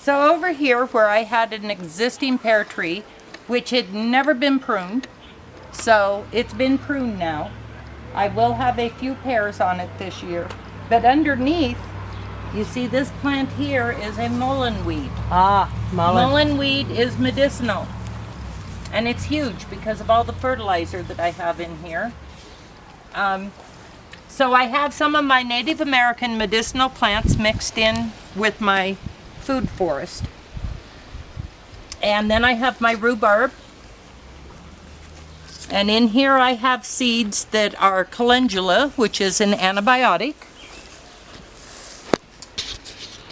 So over here where I had an existing pear tree, which had never been pruned, so it's been pruned now. I will have a few pears on it this year. But underneath, you see this plant here is a mullein weed. Ah, mullein. Mullein weed is medicinal. And it's huge because of all the fertilizer that I have in here. So I have some of my Native American medicinal plants mixed in with my food forest. And then I have my rhubarb. And in here I have seeds that are calendula, which is an antibiotic.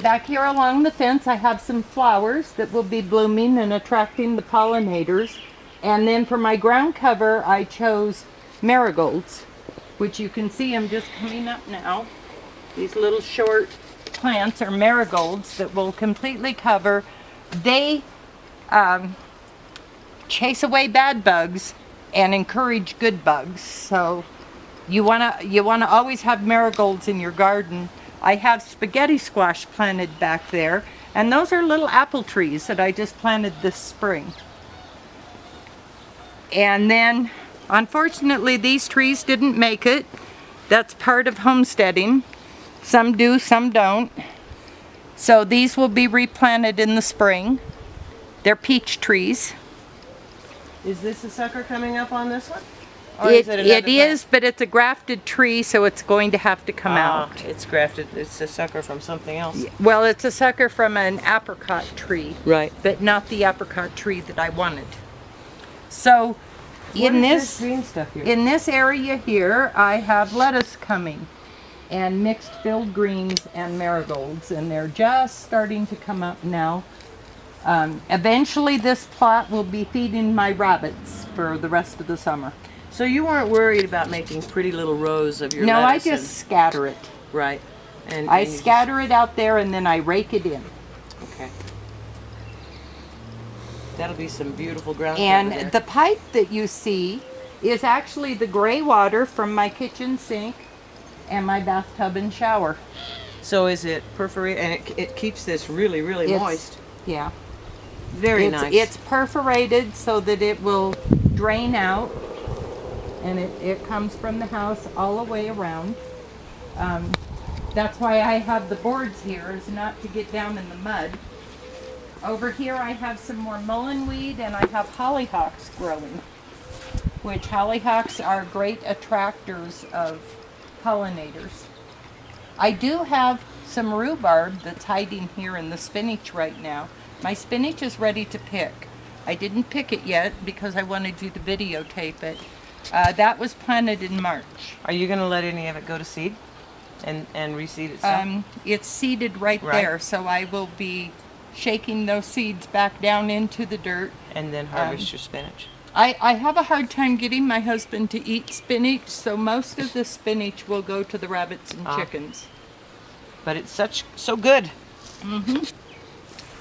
Back here along the fence I have some flowers that will be blooming and attracting the pollinators. And then for my ground cover I chose marigolds, which you can see them just coming up now. These little short plants are marigolds that will completely cover. They chase away bad bugs and encourage good bugs. So you wanna always have marigolds in your garden. I have spaghetti squash planted back there, and those are little apple trees that I just planted this spring. And then unfortunately these trees didn't make it. That's part of homesteading. Some do, some don't. So these will be replanted in the spring. They're peach trees. Is this a sucker coming up on this one? Or It another is, plant? but it's a grafted tree, so it's going to have to come out. It's grafted. It's a sucker from something else. Well, it's a sucker from an apricot tree, Right. but not the apricot tree that I wanted. So in this green stuff here? in this area here, I have lettuce coming and mixed filled greens and marigolds, and they're just starting to come up now. Eventually this plot will be feeding my rabbits for the rest of the summer. So you weren't worried about making pretty little rows of your No, I lettuce just scatter it. right. And I you scatter it out there and then I rake it in. Okay. That'll be some beautiful ground cover there. And the pipe that you see is actually the gray water from my kitchen sink and my bathtub and shower. So is it perforated, and it keeps this really, really moist. Yeah. Very nice. It's perforated so that it will drain out, and it comes from the house all the way around. That's why I have the boards here, is not to get down in the mud. Over here I have some more mullein weed, and I have hollyhocks growing, which hollyhocks are great attractors of pollinators. I do have some rhubarb that's hiding here in the spinach right now. My spinach is ready to pick. I didn't pick it yet because I wanted you to videotape it. That was planted in March. Are you going to let any of it go to seed and reseed itself? It's seeded right there, so I will be shaking those seeds back down into the dirt. And then harvest your spinach. I have a hard time getting my husband to eat spinach, so most of the spinach will go to the rabbits and chickens. But it's so good. Mm-hmm.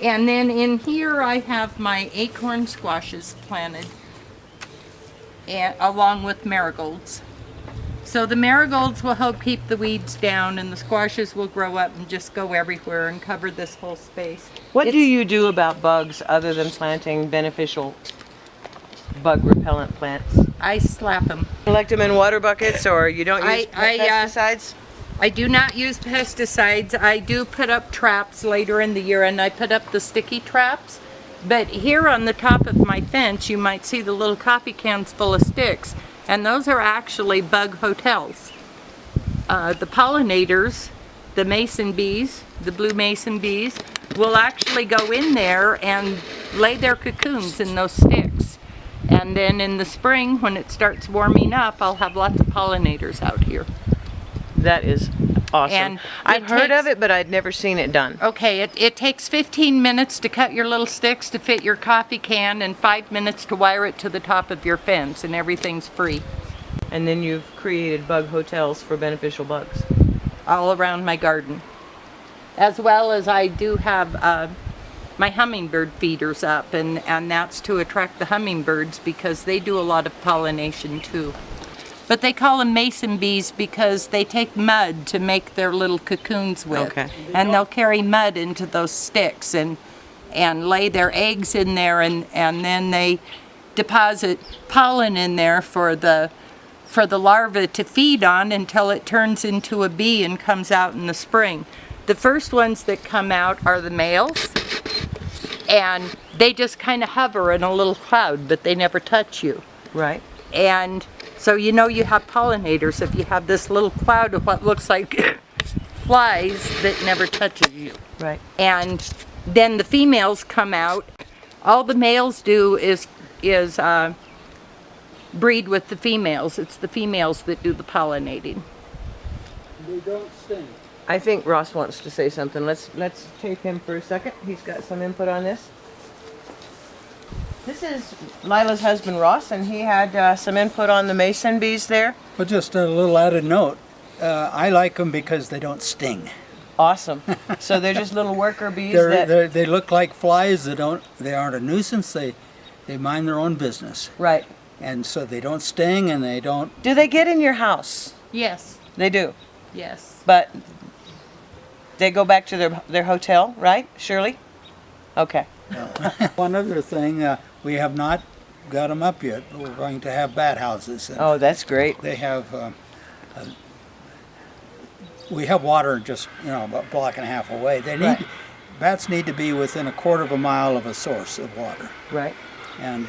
And then in here I have my acorn squashes planted, along with marigolds. So the marigolds will help keep the weeds down, and the squashes will grow up and just go everywhere and cover this whole space. What do you do about bugs other than planting beneficial bug repellent plants? I slap them. Collect them in water buckets, or you don't use pesticides? I do not use pesticides. I do put up traps later in the year, and I put up the sticky traps. But here on the top of my fence, you might see the little coffee cans full of sticks, and those are actually bug hotels. The pollinators, the mason bees, the blue mason bees, will actually go in there and lay their cocoons in those sticks. And then in the spring, when it starts warming up, I'll have lots of pollinators out here. That is awesome. And I've heard of it, but I'd never seen it done. Okay, it takes 15 minutes to cut your little sticks to fit your coffee can, and 5 minutes to wire it to the top of your fence, and everything's free. And then you've created bug hotels for beneficial bugs. All around my garden. As well as I do have my hummingbird feeders up, and that's to attract the hummingbirds because they do a lot of pollination too. But they call them mason bees because they take mud to make their little cocoons with. Okay. And they'll carry mud into those sticks, and and lay their eggs in there, and then they deposit pollen in there for the larva to feed on until it turns into a bee and comes out in the spring. The first ones that come out are the males, and they just kind of hover in a little cloud, but they never touch you. Right. And so you know you have pollinators if you have this little cloud of what looks like flies that never touches you. Right. And then the females come out. All the males do is breed with the females. It's the females that do the pollinating. They don't sting. I think Ross wants to say something. Let's take him for a second. He's got some input on this. This is Lila's husband, Ross, and he had some input on the mason bees there. But just a little added note. I like them because they don't sting. Awesome. So they're just little worker bees. They look like flies. They aren't a nuisance. They mind their own business. Right. And so they don't sting, and they don't. Do they get in your house? Yes. They do. Yes. But they go back to their hotel, right, Shirley? Okay. One other thing, we have not got them up yet. We're going to have bat houses. And Oh, that's great. they have. We have water just about a block and a half away. Right. Bats need to be within a quarter of a mile of a source of water. Right. And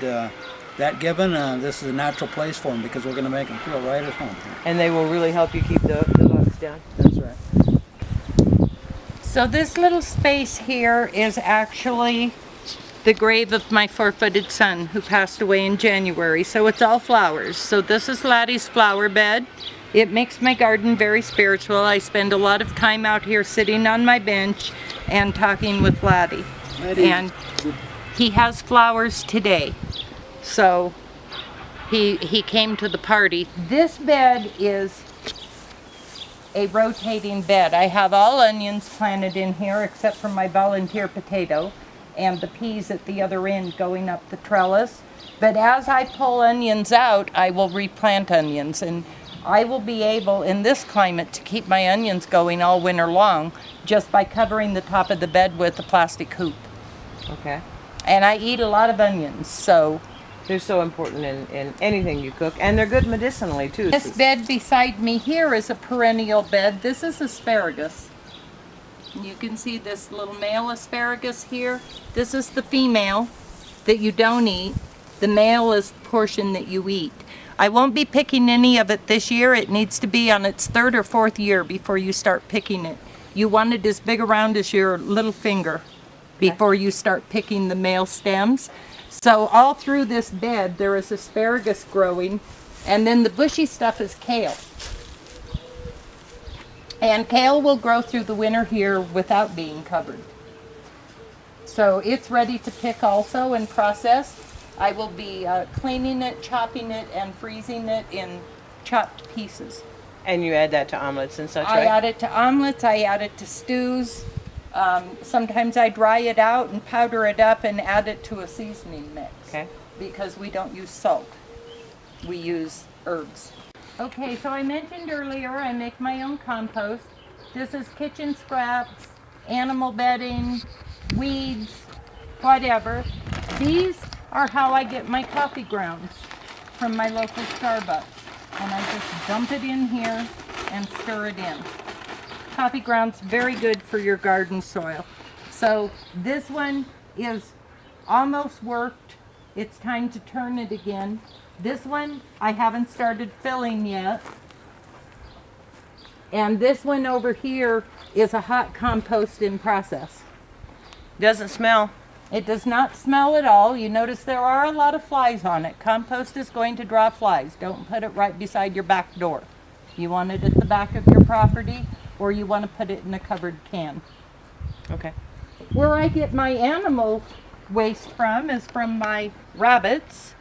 that given, this is a natural place for them because we're going to make them feel right at home here. And they will really help you keep the bugs down. That's right. So this little space here is actually the grave of my 4-footed son who passed away in January. So it's all flowers. So this is Laddie's flower bed. It makes my garden very spiritual. I spend a lot of time out here sitting on my bench and talking with Laddie. And he has flowers today. So he came to the party. This bed is a rotating bed. I have all onions planted in here except for my volunteer potato and the peas at the other end going up the trellis. But as I pull onions out, I will replant onions, and I will be able in this climate to keep my onions going all winter long just by covering the top of the bed with a plastic hoop. Okay. And I eat a lot of onions, so They're so important in anything you cook, and they're good medicinally too. this bed beside me here is a perennial bed. This is asparagus. You can see this little male asparagus here. This is the female that you don't eat. The male is the portion that you eat. I won't be picking any of it this year. It needs to be on its 3rd or 4th year before you start picking it. You want it as big around as your little finger before you start picking the male stems. So all through this bed there is asparagus growing, and then the bushy stuff is kale. And kale will grow through the winter here without being covered. So it's ready to pick also and process. I will be cleaning it, chopping it, and freezing it in chopped pieces. And you add that to omelets and such, I right? add it to omelets, I add it to stews. Sometimes I dry it out and powder it up and add it to a seasoning mix. Okay. Because we don't use salt. We use herbs. Okay, so I mentioned earlier I make my own compost. This is kitchen scraps, animal bedding, weeds, whatever. These are how I get my coffee grounds from my local Starbucks. And I just dump it in here and stir it in. Coffee grounds, very good for your garden soil. So this one is almost worked. It's time to turn it again. This one I haven't started filling yet. And this one over here is a hot compost in process. Doesn't smell. It does not smell at all. You notice there are a lot of flies on it. Compost is going to draw flies. Don't put it right beside your back door. You want it at the back of your property, or you want to put it in a covered can. Okay. Where I get my animal waste from is from my rabbits,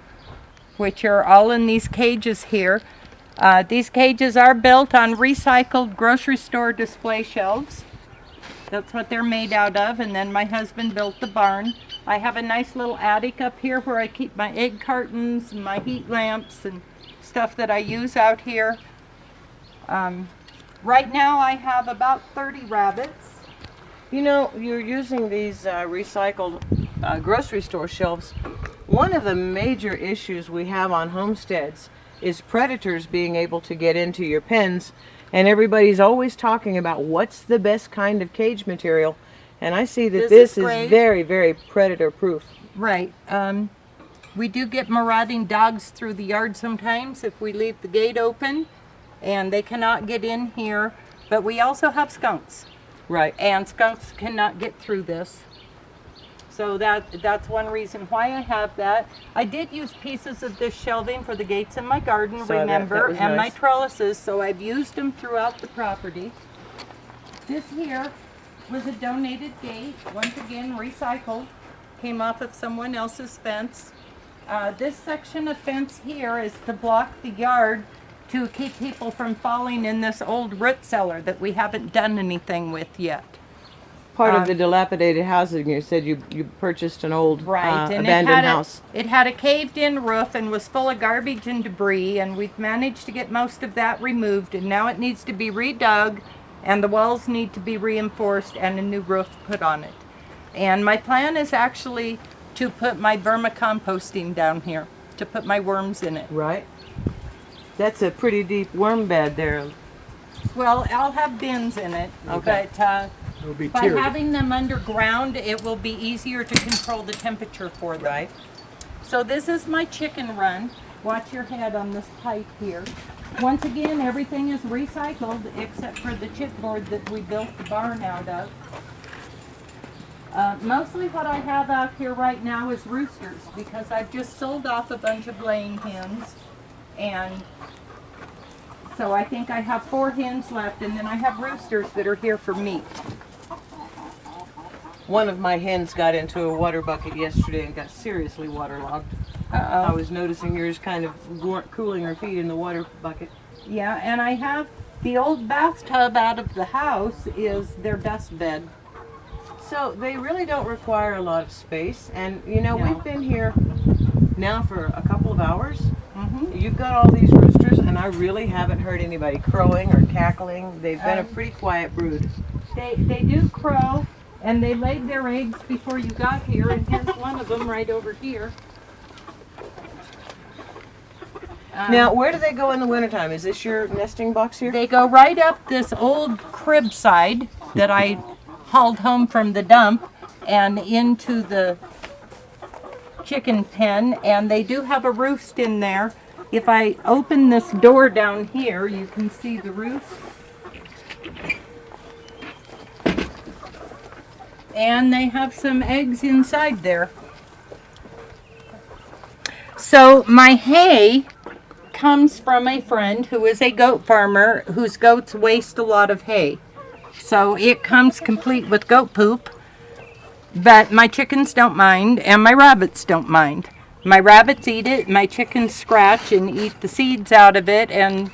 which are all in these cages here. These cages are built on recycled grocery store display shelves. That's what they're made out of, and then my husband built the barn. I have a nice little attic up here where I keep my egg cartons and my heat lamps and stuff that I use out here. Right now I have about 30 rabbits. You know, you're using these recycled grocery store shelves. One of the major issues we have on homesteads is predators being able to get into your pens, and everybody's always talking about what's the best kind of cage material, and I see that this is very, very predator proof. Right. We do get marauding dogs through the yard sometimes if we leave the gate open, and they cannot get in here, but we also have skunks. Right. And skunks cannot get through this. So that's one reason why I have that. I did use pieces of this shelving for the gates in my garden, remember, and my trellises, so I've used them throughout the property. This here was a donated gate, once again recycled, came off of someone else's fence. This section of fence here is to block the yard to keep people from falling in this old root cellar that we haven't done anything with yet. Part of the dilapidated housing, you said you purchased an old abandoned house. It had a caved-in roof and was full of garbage and debris, and we've managed to get most of that removed, and now it needs to be redug, and the walls need to be reinforced and a new roof put on it. And my plan is actually to put my vermicomposting down here, to put my worms in it. Right. That's a pretty deep worm bed there. Well, I'll have bins in it, okay. But It'll be by tiered. having them underground, it will be easier to control the temperature for them. Right. So this is my chicken run. Watch your head on this pipe here. Once again, everything is recycled except for the chipboard that we built the barn out of. Mostly what I have out here right now is roosters because I've just sold off a bunch of laying hens, and so I think I have 4 hens left, and then I have roosters that are here for meat. One of my hens got into a water bucket yesterday and got seriously waterlogged. I was noticing yours kind of weren't cooling her feet in the water bucket. Yeah, and I have the old bathtub out of the house is their best bed. So they really don't require a lot of space, and you know, No. we've been here now for a couple of hours. Mm-hmm. You've got all these roosters, and I really haven't heard anybody crowing or cackling. They've been a pretty quiet brood. They do crow, and they laid their eggs before you got here, and here's one of them right over here. Now, where do they go in the wintertime? Is this your nesting box here? They go right up this old crib side that I hauled home from the dump and into the chicken pen, and they do have a roost in there. If I open this door down here, you can see the roost. And they have some eggs inside there. So my hay comes from a friend who is a goat farmer whose goats waste a lot of hay. So it comes complete with goat poop, but my chickens don't mind and my rabbits don't mind. My rabbits eat it, my chickens scratch and eat the seeds out of it and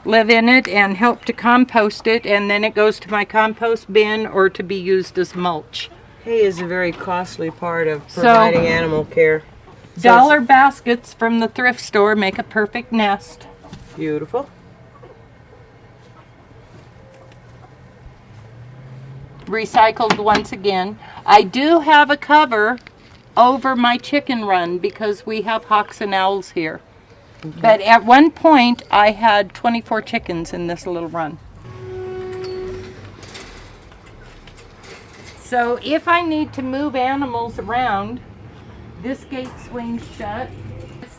live in it and help to compost it, and then it goes to my compost bin or to be used as mulch. Hay is a very costly part of providing animal care. Dollar baskets from the thrift store make a perfect nest. Beautiful. Recycled once again. I do have a cover over my chicken run because we have hawks and owls here. Okay. But at one point I had 24 chickens in this little run. So if I need to move animals around, this gate swings shut. This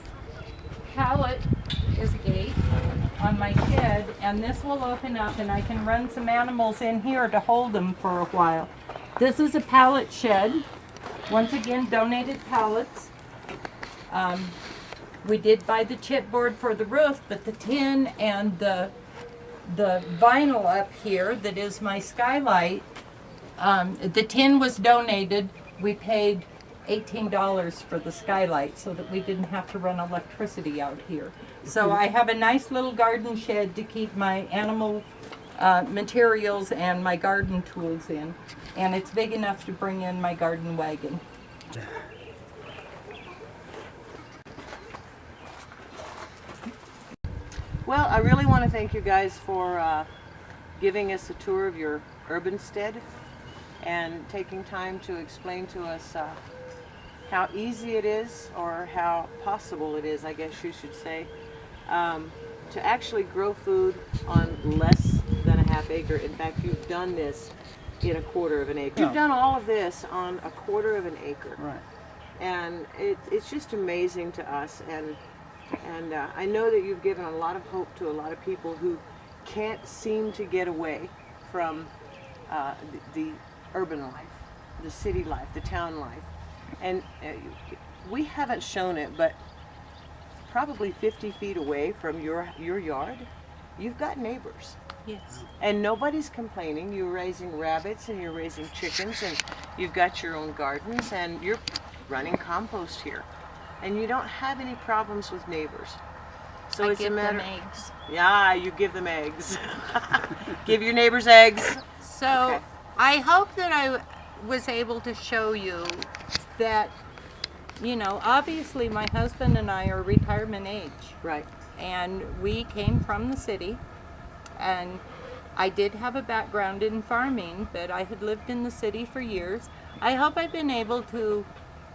pallet is a gate on my shed, and this will open up and I can run some animals in here to hold them for a while. This is a pallet shed. Once again, donated pallets. We did buy the chipboard for the roof, but the tin and the vinyl up here that is my skylight, the tin was donated. We paid $18 for the skylight so that we didn't have to run electricity out here. So I have a nice little garden shed to keep my animal materials and my garden tools in, and it's big enough to bring in my garden wagon. Well, I really want to thank you guys for giving us a tour of your Urbanstead and taking time to explain to us how easy it is, or how possible it is, I guess you should say, to actually grow food on less than a half acre. In fact, you've done this in a quarter of an acre. You've done all of this on a quarter of an acre. Right. And it's just amazing to us. And I know that you've given a lot of hope to a lot of people who can't seem to get away from the urban life, the city life, the town life. And we haven't shown it, but probably 50 feet away from your yard, you've got neighbors. Yes. And nobody's complaining. You're raising rabbits and you're raising chickens and you've got your own gardens and you're running compost here. And you don't have any problems with neighbors. So I it's give a matter. them eggs. Yeah, you give them eggs. Give your neighbors eggs. So Okay. I hope that I was able to show you that, you know, obviously my husband and I are retirement age. Right. And we came from the city, and I did have a background in farming, but I had lived in the city for years. I hope I've been able to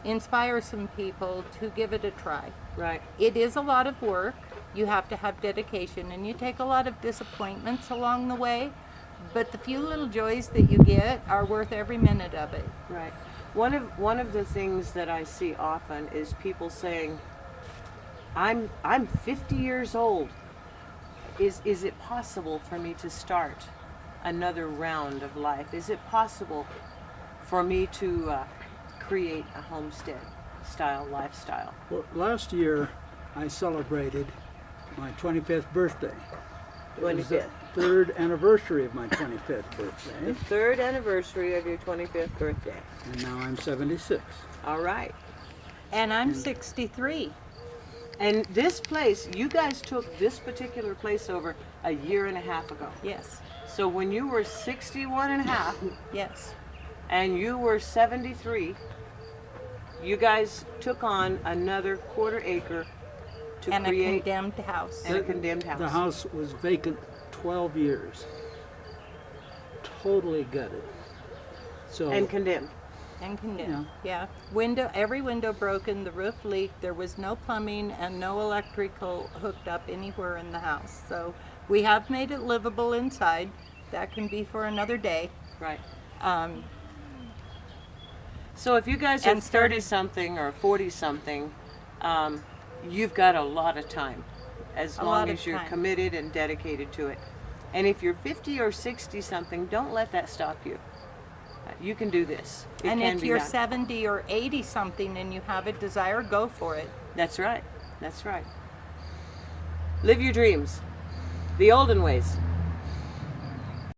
inspire some people to give it a try. Right. It is a lot of work. You have to have dedication, and you take a lot of disappointments along the way, but the few little joys that you get are worth every minute of it. Right. One of the things that I see often is people saying, I'm 50 years old. Is it possible for me to start another round of life? Is it possible for me to create a homestead style lifestyle? Well, last year I celebrated my 25th birthday. It was the 25th. third anniversary of my 25th birthday, The third anniversary of your 25th birthday. and now I'm 76. All right. And I'm 63. And this place, you guys took this particular place over a year and a half ago. Yes, So when you were 61 and a half yes. and you were 73, you guys took on another quarter acre to And a create condemned house. and a condemned house. The house was vacant 12 years. Totally gutted. So And condemned. And condemned, yeah. Every window broken, the roof leaked, there was no plumbing and no electrical hooked up anywhere in the house. So we have made it livable inside. That can be for another day. Right. Um, So if you guys are And started- 30-something or 40-something, you've got a lot of time, as A long lot of as you're time. committed and dedicated to it. And if you're 50 or 60-something, don't let that stop you. You can do this. It and can if be you're done. 70 or 80 something and you have a desire, go for it. That's right. That's right. Live your dreams. The olden ways.